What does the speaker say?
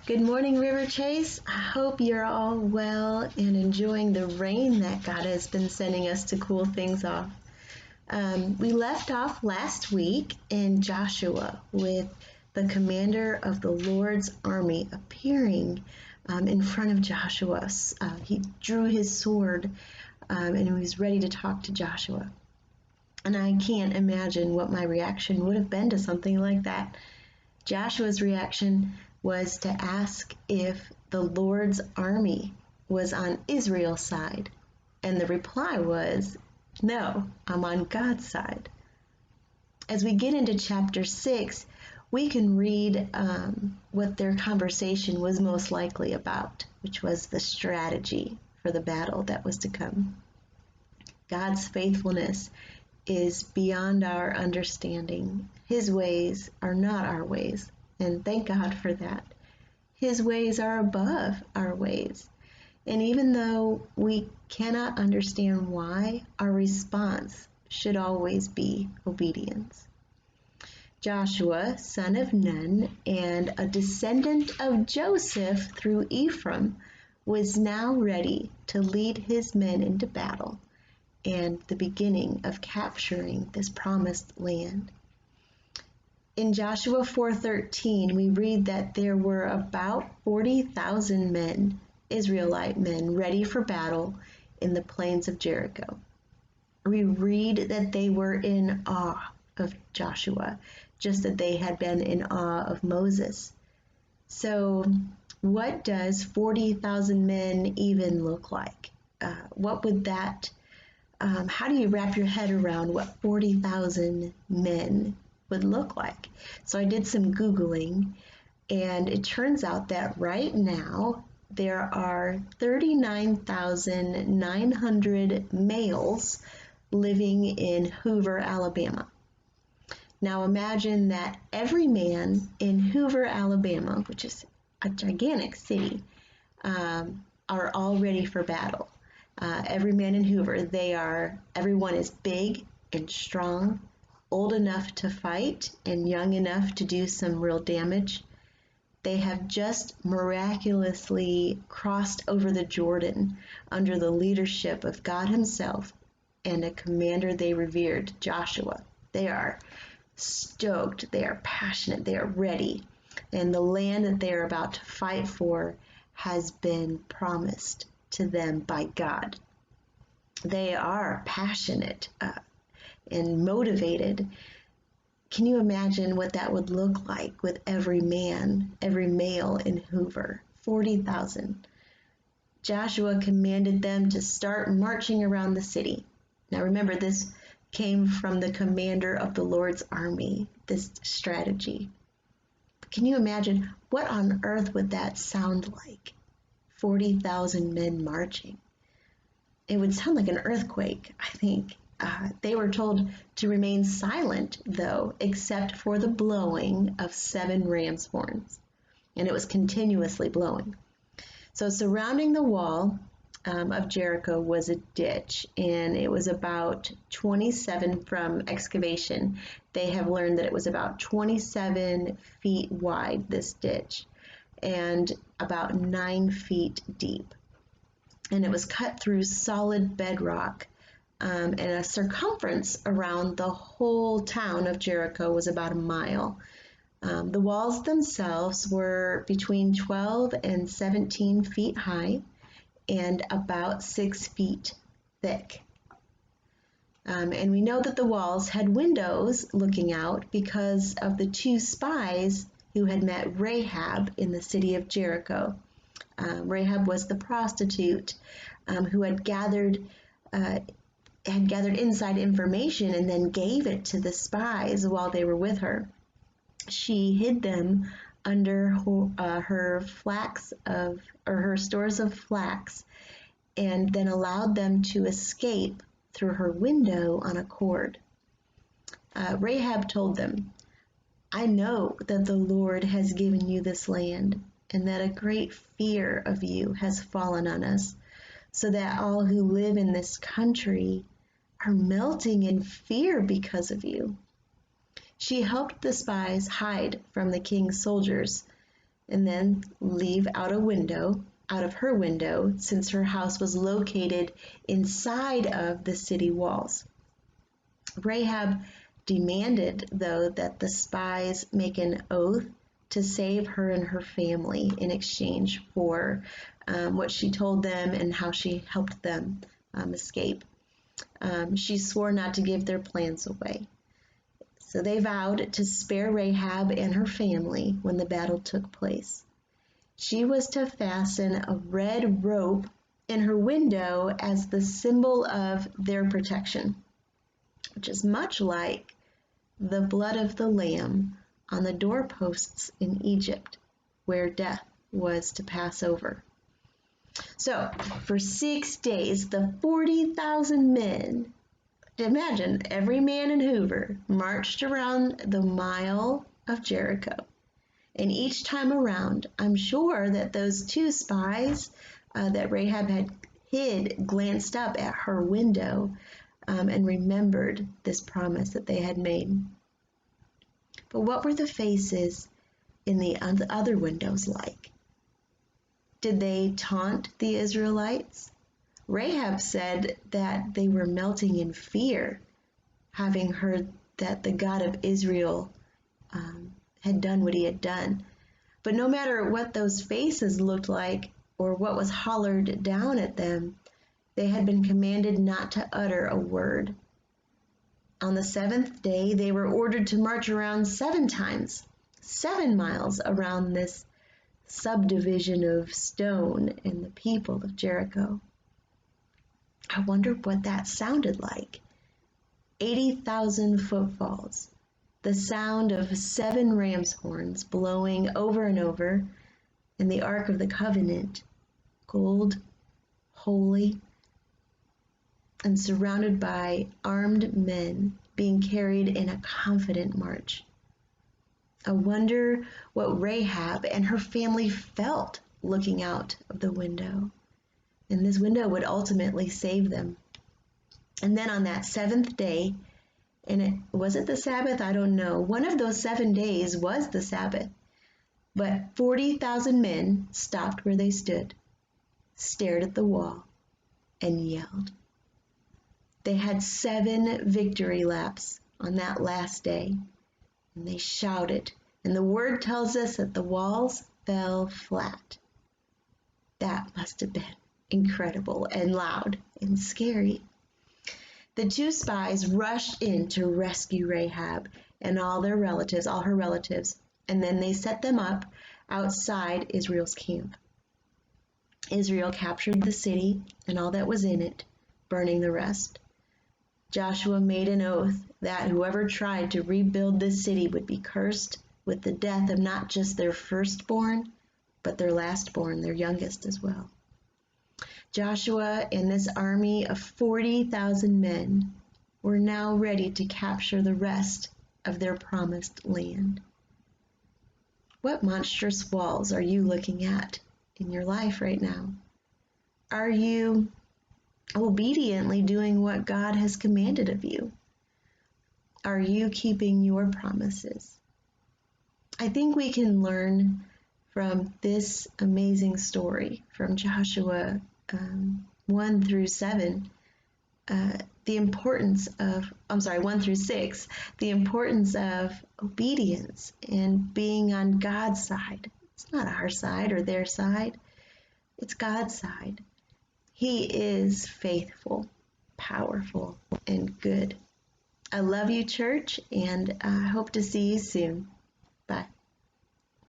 Good morning, River Chase. I hope you're all well and enjoying the rain that God has been sending us to cool things off. We left off last week in Joshua with the commander of the Lord's army appearing in front of Joshua. He drew his sword and he was ready to talk to Joshua. And I can't imagine what my reaction would have been to something like that. Joshua's reaction was to ask if the Lord's army was on Israel's side. And the reply was, no, I'm on God's side. As we get into chapter 6, we can read what their conversation was most likely about, which was the strategy for the battle that was to come. God's faithfulness is beyond our understanding. His ways are not our ways, and thank God for that. His ways are above our ways. And even though we cannot understand why, our response should always be obedience. Joshua, son of Nun, and a descendant of Joseph through Ephraim, was now ready to lead his men into battle and the beginning of capturing this promised land. In Joshua 4:13, we read that there were about 40,000 men, Israelite men, ready for battle in the plains of Jericho. We read that they were in awe of Joshua, just as they had been in awe of Moses. So, what does 40,000 men even look like? What would that how do you wrap your head around what 40,000 men would look like? So I did some Googling, and it turns out that right now there are 39,900 males living in Hoover, Alabama. Now imagine that every man in Hoover, Alabama, which is a gigantic city, are all ready for battle. Every man in Hoover, everyone is big and strong, old enough to fight and young enough to do some real damage. They have just miraculously crossed over the Jordan under the leadership of God himself and a commander they revered, Joshua. They are stoked, they are passionate, they are ready, and the land that they are about to fight for has been promised to them by God. They are passionate and motivated. Can you imagine what that would look like with every male in Hoover? 40,000. Joshua commanded them to start marching around the city. Now remember, this came from the commander of the Lord's army, this strategy. Can you imagine what on earth would that sound like? 40,000 men marching. It would sound like an earthquake, I think. They were told to remain silent, though, except for the blowing of 7 ram's horns. And it was continuously blowing. So surrounding the wall of Jericho was a ditch, and it was about 27 from excavation. They have learned that it was about 27 feet wide, this ditch, and about 9 feet deep. And it was cut through solid bedrock, and a circumference around the whole town of Jericho was about a mile. The walls themselves were between 12 and 17 feet high and about 6 feet thick. And we know that the walls had windows looking out because of the 2 spies who had met Rahab in the city of Jericho. Rahab was the prostitute who had gathered inside information and then gave it to the spies while they were with her. She hid them under her stores of flax, and then allowed them to escape through her window on a cord. Rahab told them, "I know that the Lord has given you this land, and that a great fear of you has fallen on us, so that all who live in this country are melting in fear because of you." She helped the spies hide from the king's soldiers, and then leave out of her window, since her house was located inside of the city walls. Rahab demanded, though, that the spies make an oath to save her and her family in exchange for what she told them and how she helped them escape. She swore not to give their plans away. So they vowed to spare Rahab and her family when the battle took place. She was to fasten a red rope in her window as the symbol of their protection, which is much like the blood of the lamb on the doorposts in Egypt, where death was to pass over. So, for 6 days, the 40,000 men, imagine every man in Hoover, marched around the mile of Jericho. And each time around, I'm sure that those two spies that Rahab had hid glanced up at her window and remembered this promise that they had made. But what were the faces in the other windows like? Did they taunt the Israelites? Rahab said that they were melting in fear, having heard that the God of Israel had done what he had done. But no matter what those faces looked like or what was hollered down at them, they had been commanded not to utter a word. On the 7th day, they were ordered to march around 7 times, 7 miles around this subdivision of stone and the people of Jericho. I wonder what that sounded like. 80,000 footfalls, the sound of 7 ram's horns blowing over and over, and the Ark of the Covenant, gold, holy, and surrounded by armed men being carried in a confident march. I wonder what Rahab and her family felt looking out of the window. And this window would ultimately save them. And then on that 7th day, was it the Sabbath? I don't know. One of those 7 days was the Sabbath. But 40,000 men stopped where they stood, stared at the wall, and yelled. They had 7 victory laps on that last day, and they shouted, and the word tells us that the walls fell flat. That must have been incredible and loud and scary. The 2 spies rushed in to rescue Rahab and all her relatives, and then they set them up outside Israel's camp. Israel captured the city and all that was in it, burning the rest. Joshua made an oath that whoever tried to rebuild this city would be cursed with the death of not just their firstborn, but their lastborn, their youngest as well. Joshua and this army of 40,000 men were now ready to capture the rest of their promised land. What monstrous walls are you looking at in your life right now? Are you obediently doing what God has commanded of you? Are you keeping your promises? I think we can learn from this amazing story from Joshua 1 through 7, the importance of, 1 through 6, the importance of obedience and being on God's side. It's not our side or their side. It's God's side. He is faithful, powerful, and good. I love you, church, and I hope to see you soon.